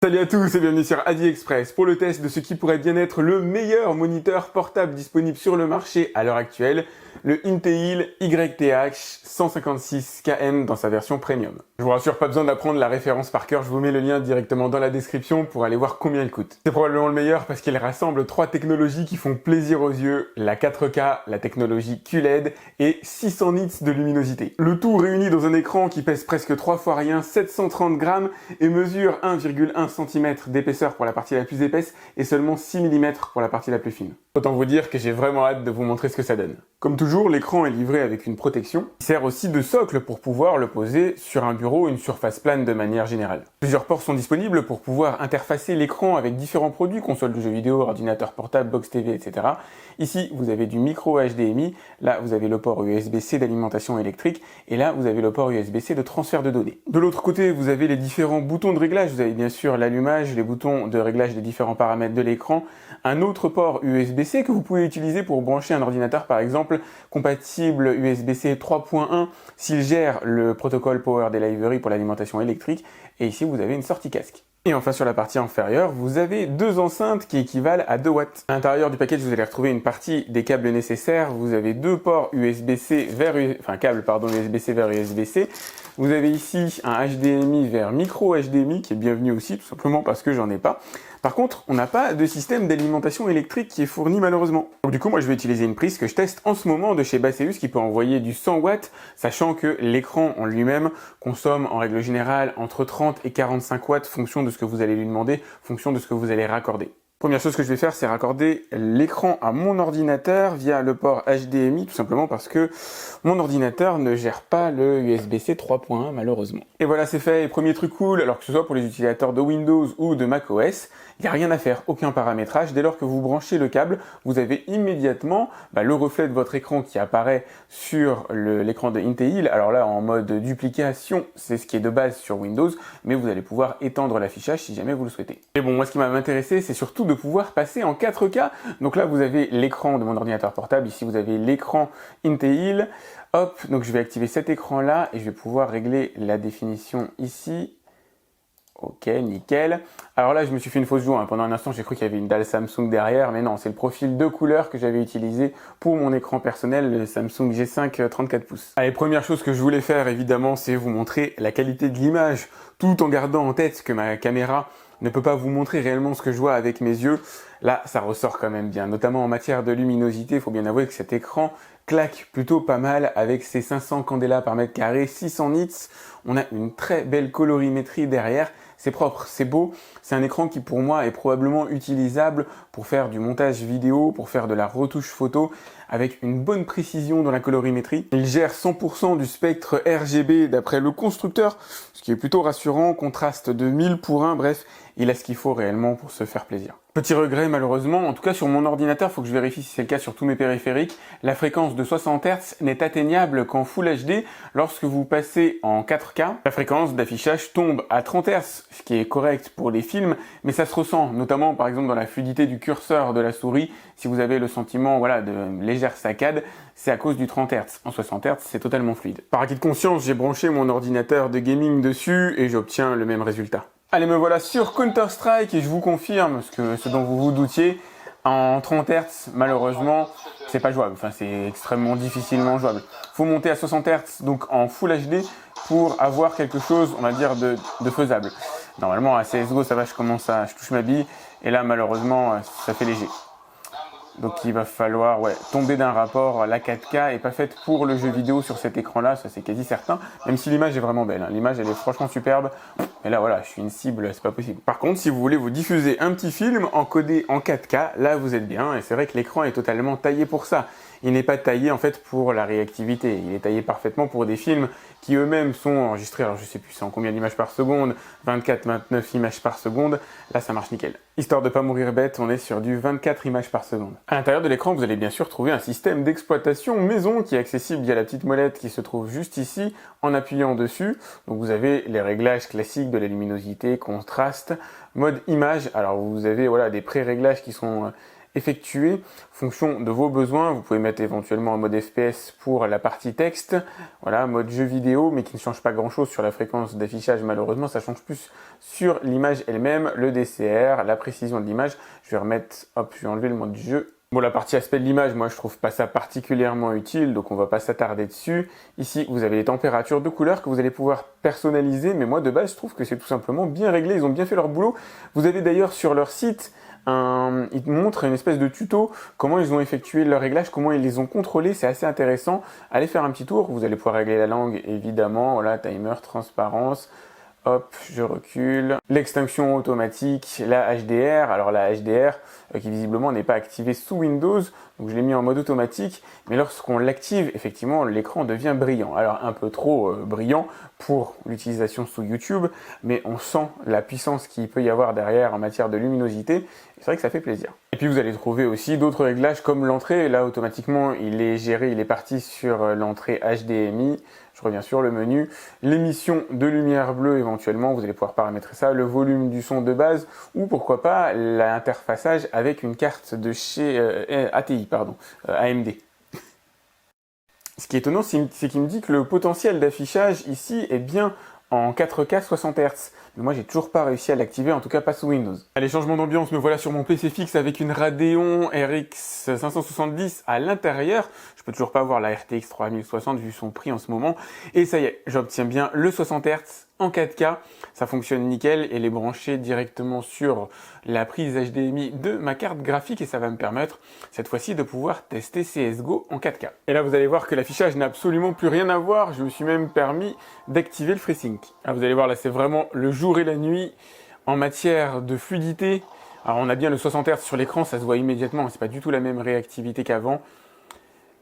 Salut à tous et bienvenue sur AliExpress pour le test de ce qui pourrait bien être le meilleur moniteur portable disponible sur le marché à l'heure actuelle, le Intel YTH 156KM dans sa version premium. Je vous rassure, pas besoin d'apprendre la référence par cœur, je vous mets le lien directement dans la description pour aller voir combien il coûte. C'est probablement le meilleur parce qu'il rassemble 3 technologies qui font plaisir aux yeux, la 4K, la technologie QLED et 600 nits de luminosité. Le tout réuni dans un écran qui pèse presque 3 fois rien, 730 grammes et mesure 1,1 cm d'épaisseur pour la partie la plus épaisse et seulement 6 mm pour la partie la plus fine. Autant vous dire que j'ai vraiment hâte de vous montrer ce que ça donne. Comme toujours, l'écran est livré avec une protection qui sert aussi de socle pour pouvoir le poser sur un bureau ou une surface plane de manière générale. Plusieurs ports sont disponibles pour pouvoir interfacer l'écran avec différents produits, consoles de jeux vidéo, ordinateur portable, box TV, etc. Ici, vous avez du micro HDMI, là vous avez le port USB-C d'alimentation électrique, et là vous avez le port USB-C de transfert de données. De l'autre côté, vous avez les différents boutons de réglage, vous avez bien sûr l'allumage, les boutons de réglage des différents paramètres de l'écran, un autre port USB-C que vous pouvez utiliser pour brancher un ordinateur par exemple compatible USB-C 3.1 s'il gère le protocole Power Delivery pour l'alimentation électrique, et ici vous avez une sortie casque. Et enfin sur la partie inférieure, vous avez deux enceintes qui équivalent à 2 watts. À l'intérieur du package, vous allez retrouver une partie des câbles nécessaires. Vous avez deux ports USB-C vers USB-C vers USB-C. Vous avez ici un HDMI vers micro HDMI qui est bienvenu aussi, tout simplement parce que j'en ai pas. Par contre, on n'a pas de système d'alimentation électrique qui est fourni malheureusement. Donc du coup, moi je vais utiliser une prise que je teste en ce moment de chez Baseus qui peut envoyer du 100 watts, sachant que l'écran en lui-même consomme en règle générale entre 30 et 45 watts, fonction de ce que vous allez lui demander, fonction de ce que vous allez raccorder. Première chose que je vais faire, c'est raccorder l'écran à mon ordinateur via le port HDMI, tout simplement parce que mon ordinateur ne gère pas le USB-C 3.1 malheureusement. Et voilà, c'est fait. Et premier truc cool, alors que ce soit pour les utilisateurs de Windows ou de macOS, il n'y a rien à faire, aucun paramétrage. Dès lors que vous branchez le câble, vous avez immédiatement le reflet de votre écran qui apparaît sur l'écran de Intel. Alors là, en mode duplication, c'est ce qui est de base sur Windows, mais vous allez pouvoir étendre l'affichage si jamais vous le souhaitez. Et bon, moi ce qui m'a intéressé, c'est surtout de pouvoir passer en 4K. Donc là, vous avez l'écran de mon ordinateur portable. Ici, vous avez l'écran Intel. Hop, donc je vais activer cet écran-là et je vais pouvoir régler la définition ici. Ok, nickel. Alors là, je me suis fait une fausse joie. Pendant un instant, j'ai cru qu'il y avait une dalle Samsung derrière, mais non, c'est le profil de couleur que j'avais utilisé pour mon écran personnel, le Samsung G5 34 pouces. Allez, première chose que je voulais faire, évidemment, c'est vous montrer la qualité de l'image, tout en gardant en tête que ma caméra ne peut pas vous montrer réellement ce que je vois avec mes yeux. Là, ça ressort quand même bien, notamment en matière de luminosité. Il faut bien avouer que cet écran claque plutôt pas mal avec ses 500 candela par mètre carré, 600 nits. On a une très belle colorimétrie derrière. C'est propre, c'est beau. C'est un écran qui pour moi est probablement utilisable pour faire du montage vidéo, pour faire de la retouche photo avec une bonne précision dans la colorimétrie. Il gère 100% du spectre RGB d'après le constructeur, ce qui est plutôt rassurant, contraste de 1000 pour 1, bref, il a ce qu'il faut réellement pour se faire plaisir. Petit regret malheureusement, en tout cas sur mon ordinateur, il faut que je vérifie si c'est le cas sur tous mes périphériques, la fréquence de 60 Hz n'est atteignable qu'en Full HD. Lorsque vous passez en 4K, la fréquence d'affichage tombe à 30 Hz, ce qui est correct pour les films, mais ça se ressent, notamment par exemple dans la fluidité du curseur de la souris. Si vous avez le sentiment de légère saccade, c'est à cause du 30 Hz. En 60 Hz, c'est totalement fluide. Par acquis de conscience, j'ai branché mon ordinateur de gaming dessus et j'obtiens le même résultat. Allez, me voilà sur Counter-Strike et je vous confirme ce dont vous vous doutiez. En 30 Hz, malheureusement, c'est pas jouable. Enfin, c'est extrêmement difficilement jouable. Faut monter à 60 Hz, donc en Full HD, pour avoir quelque chose, on va dire, de faisable. Normalement, à CSGO, ça va, je touche ma bille. Et là, malheureusement, ça fait léger. Donc il va falloir tomber d'un rapport. La 4K est pas faite pour le jeu vidéo sur cet écran-là, ça c'est quasi certain. Même si l'image est vraiment belle, hein. L'image elle est franchement superbe. Mais là voilà, je suis une cible, c'est pas possible. Par contre, si vous voulez vous diffuser un petit film encodé en 4K, là vous êtes bien. Et c'est vrai que l'écran est totalement taillé pour ça. Il n'est pas taillé en fait pour la réactivité. Il est taillé parfaitement pour des films qui eux-mêmes sont enregistrés, alors je sais plus c'est en combien d'images par seconde, 24, 29 images par seconde. Là ça marche nickel. Histoire de pas mourir bête, on est sur du 24 images par seconde. À l'intérieur de l'écran, vous allez bien sûr trouver un système d'exploitation maison qui est accessible via la petite molette qui se trouve juste ici en appuyant dessus. Donc vous avez les réglages classiques de la luminosité, contraste, mode image. Alors vous avez des pré-réglages qui sont effectuer fonction de vos besoins. Vous pouvez mettre éventuellement un mode FPS pour la partie texte, voilà, mode jeu vidéo, mais qui ne change pas grand chose sur la fréquence d'affichage malheureusement, ça change plus sur l'image elle-même, le DCR, la précision de l'image. Je vais remettre, hop, je vais enlever le mode jeu. Bon, la partie aspect de l'image, moi je trouve pas ça particulièrement utile, donc on va pas s'attarder dessus. Ici, vous avez les températures de couleurs que vous allez pouvoir personnaliser, mais moi de base, je trouve que c'est tout simplement bien réglé, ils ont bien fait leur boulot. Vous avez d'ailleurs sur leur site, ils montrent une espèce de tuto, comment ils ont effectué leur réglage, comment ils les ont contrôlés, c'est assez intéressant. Allez faire un petit tour, vous allez pouvoir régler la langue évidemment, voilà, timer, transparence. Hop, je recule. L'extinction automatique, la HDR. Alors la HDR, qui visiblement n'est pas activée sous Windows, donc je l'ai mis en mode automatique. Mais lorsqu'on l'active, effectivement, l'écran devient brillant. Alors un peu trop brillant pour l'utilisation sous YouTube, mais on sent la puissance qu'il peut y avoir derrière en matière de luminosité. C'est vrai que ça fait plaisir. Et puis vous allez trouver aussi d'autres réglages comme l'entrée. Là, automatiquement, il est géré, il est parti sur l'entrée HDMI. Je reviens sur le menu, l'émission de lumière bleue éventuellement, vous allez pouvoir paramétrer ça, le volume du son de base ou pourquoi pas l'interfaçage avec une carte de chez ATI, AMD. Ce qui est étonnant, c'est qu'il me dit que le potentiel d'affichage ici est bien en 4K 60 Hz. Mais moi, j'ai toujours pas réussi à l'activer, en tout cas pas sous Windows. Allez, changement d'ambiance, me voilà sur mon PC fixe avec une Radeon RX 570 à l'intérieur. Je peux toujours pas voir la RTX 3060 vu son prix en ce moment. Et ça y est, j'obtiens bien le 60 Hz en 4K. Ça fonctionne nickel et est branché directement sur la prise HDMI de ma carte graphique et ça va me permettre cette fois-ci de pouvoir tester CSGO en 4K. Et là, vous allez voir que l'affichage n'a absolument plus rien à voir. Je me suis même permis d'activer le FreeSync. Là, vous allez voir, là, c'est vraiment le jour et la nuit en matière de fluidité. Alors, on a bien le 60 Hz sur l'écran, ça se voit immédiatement. C'est pas du tout la même réactivité qu'avant.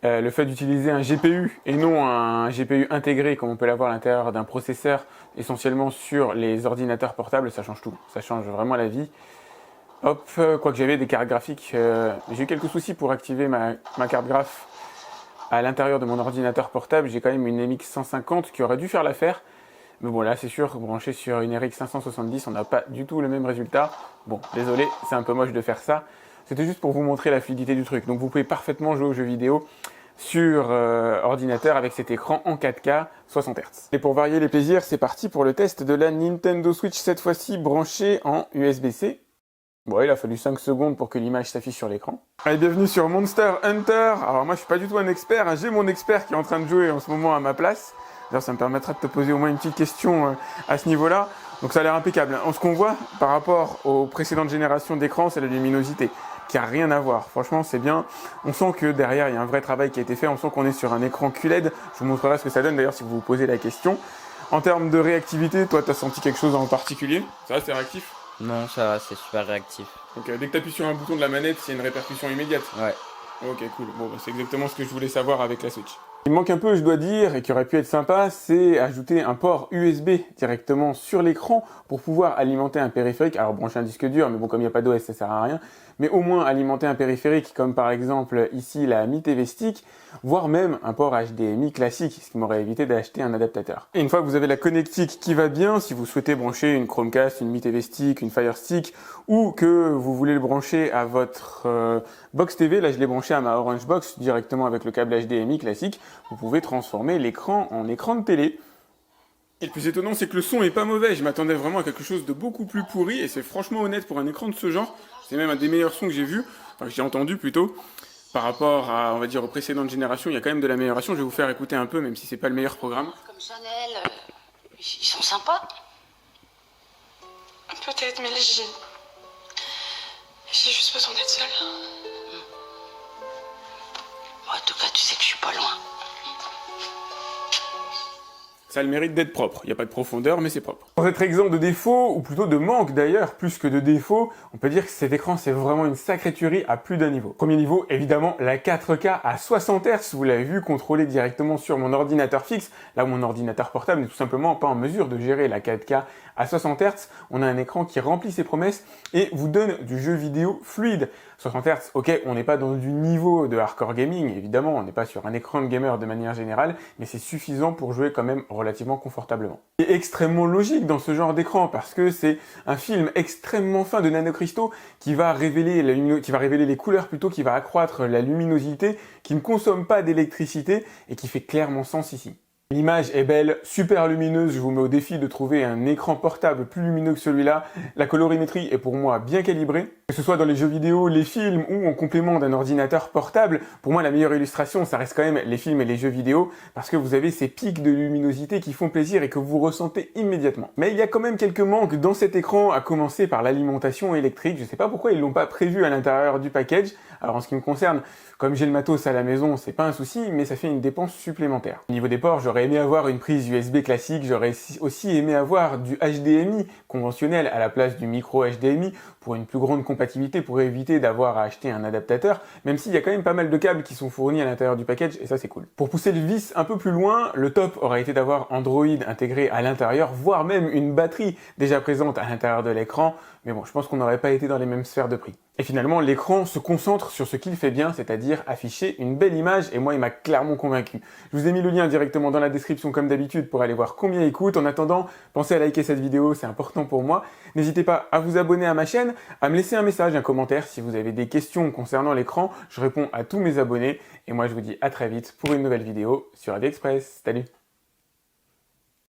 Le fait d'utiliser un GPU et non un GPU intégré comme on peut l'avoir à l'intérieur d'un processeur essentiellement sur les ordinateurs portables, ça change tout, ça change vraiment la vie. Hop, quoique j'avais des cartes graphiques, j'ai eu quelques soucis pour activer ma carte graph à l'intérieur de mon ordinateur portable, j'ai quand même une MX 150 qui aurait dû faire l'affaire. Mais bon là c'est sûr, branché sur une RX 570, on n'a pas du tout le même résultat. Bon, désolé, c'est un peu moche de faire ça. C'était juste pour vous montrer la fluidité du truc. Donc vous pouvez parfaitement jouer aux jeux vidéo sur ordinateur avec cet écran en 4K 60 Hz. Et pour varier les plaisirs, c'est parti pour le test de la Nintendo Switch, cette fois-ci branchée en USB-C. Bon, il a fallu 5 secondes pour que l'image s'affiche sur l'écran. Allez, bienvenue sur Monster Hunter. Alors moi je suis pas du tout un expert, hein. J'ai mon expert qui est en train de jouer en ce moment à ma place. D'ailleurs ça me permettra de te poser au moins une petite question à ce niveau-là. Donc ça a l'air impeccable. Ce qu'on voit par rapport aux précédentes générations d'écran, c'est la luminosité, qui a rien à voir. Franchement, c'est bien. On sent que derrière, il y a un vrai travail qui a été fait. On sent qu'on est sur un écran QLED. Je vous montrerai ce que ça donne d'ailleurs si vous vous posez la question. En termes de réactivité, toi, tu as senti quelque chose en particulier? Ça va, c'est réactif? Non, ça va, c'est super réactif. Donc dès que tu appuies sur un bouton de la manette, c'est une répercussion immédiate? Ouais. Ok, cool. Bon, bah, c'est exactement ce que je voulais savoir avec la Switch. Il manque un peu, je dois dire, et qui aurait pu être sympa, c'est ajouter un port USB directement sur l'écran pour pouvoir alimenter un périphérique. Alors brancher un disque dur, mais bon, comme il n'y a pas d'OS, ça sert à rien. Mais au moins alimenter un périphérique, comme par exemple ici la Mi TV Stick, voire même un port HDMI classique, ce qui m'aurait évité d'acheter un adaptateur. Et une fois que vous avez la connectique qui va bien, si vous souhaitez brancher une Chromecast, une Mi TV Stick, une Fire Stick, ou que vous voulez le brancher à votre box TV, là je l'ai branché à ma Orange Box directement avec le câble HDMI classique, vous pouvez transformer l'écran en écran de télé. Et le plus étonnant, c'est que le son est pas mauvais. Je m'attendais vraiment à quelque chose de beaucoup plus pourri, et c'est franchement honnête pour un écran de ce genre. C'est même un des meilleurs sons que j'ai vu, enfin que j'ai entendu plutôt, par rapport à, on va dire, aux précédentes générations. Il y a quand même de l'amélioration. Je vais vous faire écouter un peu, même si c'est pas le meilleur programme. Comme Chanel, ils sont sympas. Peut-être, mais là, j'ai juste besoin d'être seule. Bon, en tout cas, tu sais que je suis pas loin. Ça a le mérite d'être propre. Il n'y a pas de profondeur, mais c'est propre. Pour être exempt de défauts, ou plutôt de manque d'ailleurs, plus que de défauts, on peut dire que cet écran, c'est vraiment une sacrée tuerie à plus d'un niveau. Premier niveau, évidemment, la 4K à 60 Hz, vous l'avez vu, contrôlée directement sur mon ordinateur fixe, là où mon ordinateur portable n'est tout simplement pas en mesure de gérer la 4K À 60 Hz, on a un écran qui remplit ses promesses et vous donne du jeu vidéo fluide. 60 Hz, ok, on n'est pas dans du niveau de hardcore gaming, évidemment, on n'est pas sur un écran de gamer de manière générale, mais c'est suffisant pour jouer quand même relativement confortablement. C'est extrêmement logique dans ce genre d'écran parce que c'est un film extrêmement fin de nanocristaux qui va révéler les couleurs plutôt, qui va accroître la luminosité, qui ne consomme pas d'électricité et qui fait clairement sens ici. L'image est belle, super lumineuse, je vous mets au défi de trouver un écran portable plus lumineux que celui-là. La colorimétrie est pour moi bien calibrée. Que ce soit dans les jeux vidéo, les films ou en complément d'un ordinateur portable, pour moi la meilleure illustration ça reste quand même les films et les jeux vidéo parce que vous avez ces pics de luminosité qui font plaisir et que vous ressentez immédiatement. Mais il y a quand même quelques manques dans cet écran, à commencer par l'alimentation électrique. Je sais pas pourquoi ils l'ont pas prévu à l'intérieur du package. Alors en ce qui me concerne, comme j'ai le matos à la maison, c'est pas un souci, mais ça fait une dépense supplémentaire. Au niveau des ports, j'aurais aimé avoir une prise USB classique, j'aurais aussi aimé avoir du HDMI conventionnel à la place du micro HDMI pour une plus grande compatibilité, pour éviter d'avoir à acheter un adaptateur, même s'il y a quand même pas mal de câbles qui sont fournis à l'intérieur du package, et ça c'est cool. Pour pousser le vice un peu plus loin, le top aurait été d'avoir Android intégré à l'intérieur, voire même une batterie déjà présente à l'intérieur de l'écran, mais bon, je pense qu'on n'aurait pas été dans les mêmes sphères de prix. Et finalement, l'écran se concentre sur ce qu'il fait bien, c'est-à-dire afficher une belle image, et moi il m'a clairement convaincu. Je vous ai mis le lien directement dans la description comme d'habitude pour aller voir combien il coûte. En attendant, pensez à liker cette vidéo, c'est important pour moi. N'hésitez pas à vous abonner à ma chaîne, à me laisser un message, un commentaire si vous avez des questions concernant l'écran. Je réponds à tous mes abonnés, et moi je vous dis à très vite pour une nouvelle vidéo sur AliExpress. Salut!